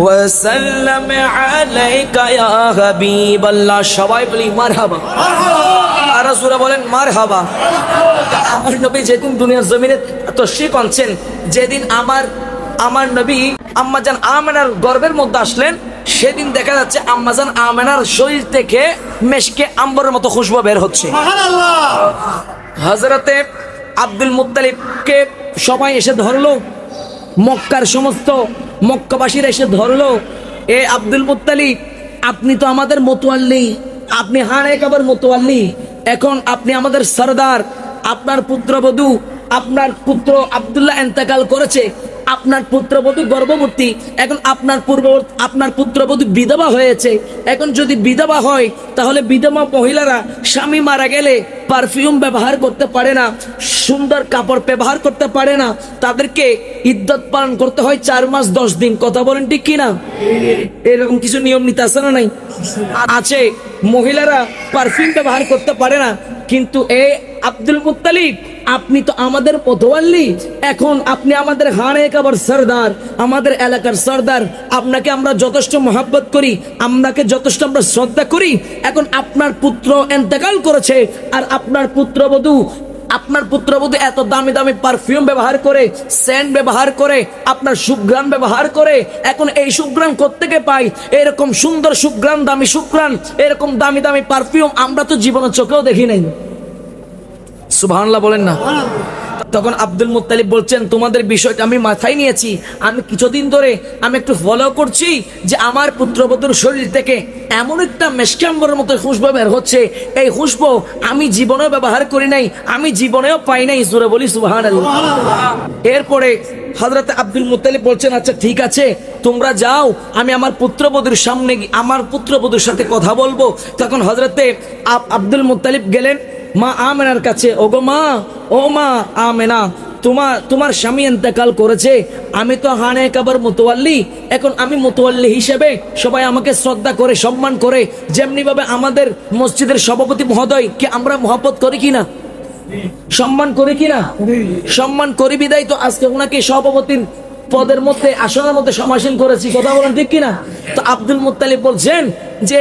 ওয়াসাল্লাম আলাইকা ইয়া হাবিবাল্লাহ। সবাই বলি মারহাবা। আর রাসূল বলেন মারহাবা। আমার নবী যেদিন দুনিয়ার জমিনে তশরীফ আনছেন, যেদিন আমার নবী আম্মাজান আমেনার গর্ভের মধ্যে আসলেন, সেদিন দেখা যাচ্ছে আম্মাজান আমেনার শরীর থেকে মেশকে আম্বরের মতো খুশবু বের হচ্ছে। হযরতে আব্দুল মুত্তালিবকে সবাই এসে ধরলো, মক্কার সমস্ত মক্কাবাসীরা এসে ধরলো, এ আব্দুল মুত্তালিব, আপনি তো আমাদের মোতওয়াল্লি, আপনি হানে কাবার মোতওয়াল্লি, এখন আপনি আমাদের সরদার, আপনার পুত্রবধূ, আপনার পুত্র আব্দুল্লাহ ইন্তেকাল করেছে, আপনার পুত্রবধূ গর্ভবতী, এখন আপনার পুত্রবধূ বিধবা হয়েছে। এখন যদি বিধবা হয় তাহলে বিধবা মহিলারা স্বামী মারা গেলে পারফিউম ব্যবহার করতে পারে না, সুন্দর কাপড় ব্যবহার করতে পারে না, তাদেরকে ইদ্দত পালন করতে হয় 4 মাস 10 দিন। কথা বলেন ঠিক কিনা? এরকম কিছু নিয়ম নীতি আছে না? নাই আছে। মহিলারা পারফিউম ব্যবহার করতে পারে না। কিন্তু এ আব্দুল মুত্তালিব, আপনি তো আমাদের মোতওয়াল্লি, এখন আপনি আমাদের হানে কাবার সরদার, আমাদের এলাকার সরদার, আপনাকে আমরা যথেষ্ট মহব্বত করি, আপনাকে যথেষ্ট আমরা শ্রদ্ধা করি। এখন আপনার পুত্র ইন্তেকাল করেছে, আর আপনার পুত্রবধূ এত দামি দামি পারফিউম ব্যবহার করে, সেন্ট ব্যবহার করে, আপনার সুঘ্রাণ ব্যবহার করে, এখন এই সুঘ্রাণ কোত্থেকে পাই? এরকম সুন্দর সুঘ্রাণ, দামি সুঘ্রাণ, এরকম দামি দামি পারফিউম আমরা তো জীবনের চোখেও দেখি নাই। সুবহানাল্লাহ বলেন না? তখন আব্দুল মুত্তালিব বলছেন, তোমাদের বিষয়টা আমি মাথায় নিয়েছি, আমি কিছুদিন ধরে আমি একটু ফলো করছি যে আমার পুত্রবধূর শরীর থেকে এমন একটা মেশকাম্বরের মতো খুশবু বের হচ্ছে, এই খুশবু আমি জীবনেও ব্যবহার করি নাই, আমি জীবনেও পাই নাই। জোরে বলি সুবহানাল্লাহ। এরপরে হযরত আব্দুল মুত্তালিব বলছেন, আচ্ছা ঠিক আছে, তোমরা যাও, আমি আমার পুত্রবধূর সামনে আমার পুত্রবধূর সাথে কথা বলবো। তখন হযরতে আব্দুল মুত্তালিব গেলেন মা আমেনার কাছে। ওগো মা, ও মা আমেনা, তোমার স্বামী ইন্তেকাল করেছে, আমি তো হানে কাবার মোতওয়াল্লি, এখন আমি মোতওয়াল্লি হিসেবে সবাই আমাকে শ্রদ্ধা করে, সম্মান করে, যেমনি ভাবে আমাদের মসজিদের সভাপতি মহোদয় কে আমরা মহব্বত করি কিনা, সম্মান করি কিনা? সম্মান করি বিদায় তো আজকে ওনাকে সভাপতির পদের মধ্যে, আসনের মধ্যে সমাসীন করেছি। কথা বলেন ঠিক কিনা? তো আব্দুল মুত্তালিব বলছেন যে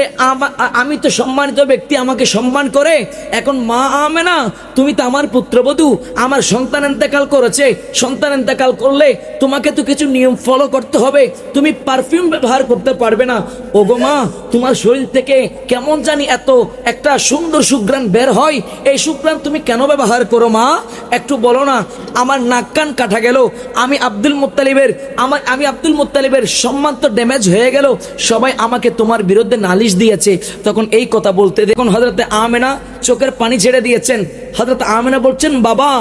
আমি তো সম্মানিত ব্যক্তি, আমাকে সম্মান করে, এখন মা আমেনা, তুমি তো আমার পুত্রবধূ, আমার সন্তান ইন্তেকাল করেছে, সন্তান ইন্তেকাল করলে তোমাকে তো কিছু নিয়ম ফলো করতে হবে, তুমি পারফিউম ব্যবহার করতে পারবে না। ওগো মা, তোমার শরীর থেকে কেমন জানি এত একটা সুন্দর সুঘ্রাণ বের হয়, এই সুঘ্রাণ তুমি কেন ব্যবহার করো মা? একটু বলো না। আমার নাক কান কাটা গেল, আমি আব্দুল মুত্তালিবের সম্মান তো ড্যামেজ হয়ে গেল, সবাই আমাকে তোমার বিরুদ্ধে নালিশ দিয়েছে। তখন এই কথা বলতে দেখুন হযরতে আমেনা চোখের পানি ছেড়ে দিয়েছেন। হযরত আমেনা বলছেন, বাবা,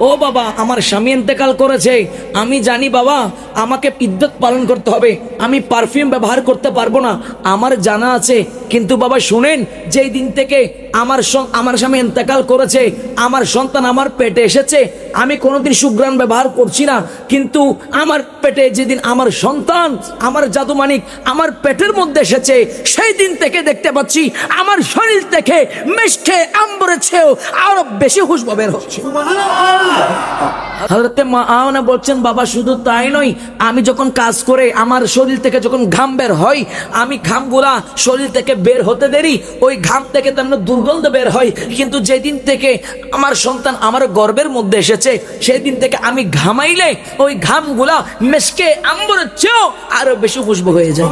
ও বাবা, আমার স্বামী ইন্তেকাল করেছে, আমি জানি বাবা, আমাকে ইদ্দত পালন করতে হবে, আমি পারফিউম ব্যবহার করতে পারবো না, আমার জানা আছে। কিন্তু বাবা শুনেন, যেই দিন থেকে আমার স্বামী ইন্তেকাল করেছে, আমার সন্তান আমার পেটে এসেছে, আমি কোনোদিন সুঘ্রাণ ব্যবহার করছি না, কিন্তু আমার পেটে যেদিন আমার সন্তান, আমার জাদুমানিক আমার পেটের মধ্যে এসেছে, সেই দিন থেকে দেখতে পাচ্ছি আমার শরীর থেকে মিষ্টি আম্বরের চেয়েও আরো বেশি খুশবু বের হচ্ছে। হযরতে মা আমেনা বলছেন, বাবা শুধু তাই নয়, আমি যখন কাজ করে আমার শরীর থেকে যখন ঘাম বের হয়, আমি ঘামগুলা শরীর থেকে বের হতে দেরি, ওই ঘাম থেকে তেমন দুর্গন্ধ বের হয়, কিন্তু যেদিন থেকে আমার সন্তান আমার গর্ভের মধ্যে এসেছে, সেই দিন থেকে আমি ঘামাইলে ওই ঘামগুলা মেশকে আম্বরের চেয়েও আরো বেশি খুশবু হয়ে যায়।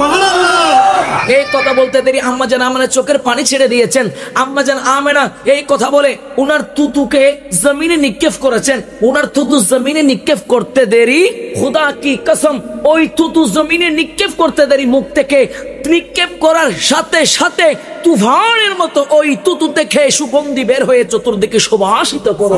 এই কথা বলতে দেরি আম্মাজান আমেনা চোখের পানি ছেড়ে দিয়েছেন। আম্মাজান আমেনা এই কথা বলে উনার তুতুকে জমিনে নিক্ষেপ করেছেন। উনার তুতু জমিনে নিক্ষেপ করতে দেরি, খুদা কি কসম, ওই তুতু জমিনে নিক্ষেপ করতে দেরি, মুখ থেকে নিক্ষেপ করার সাথে সাথে তুফানের মতো ওই তুতু থেকে সুগন্ধি বের হয়ে চতুর্দিকে সুবাসিত করো।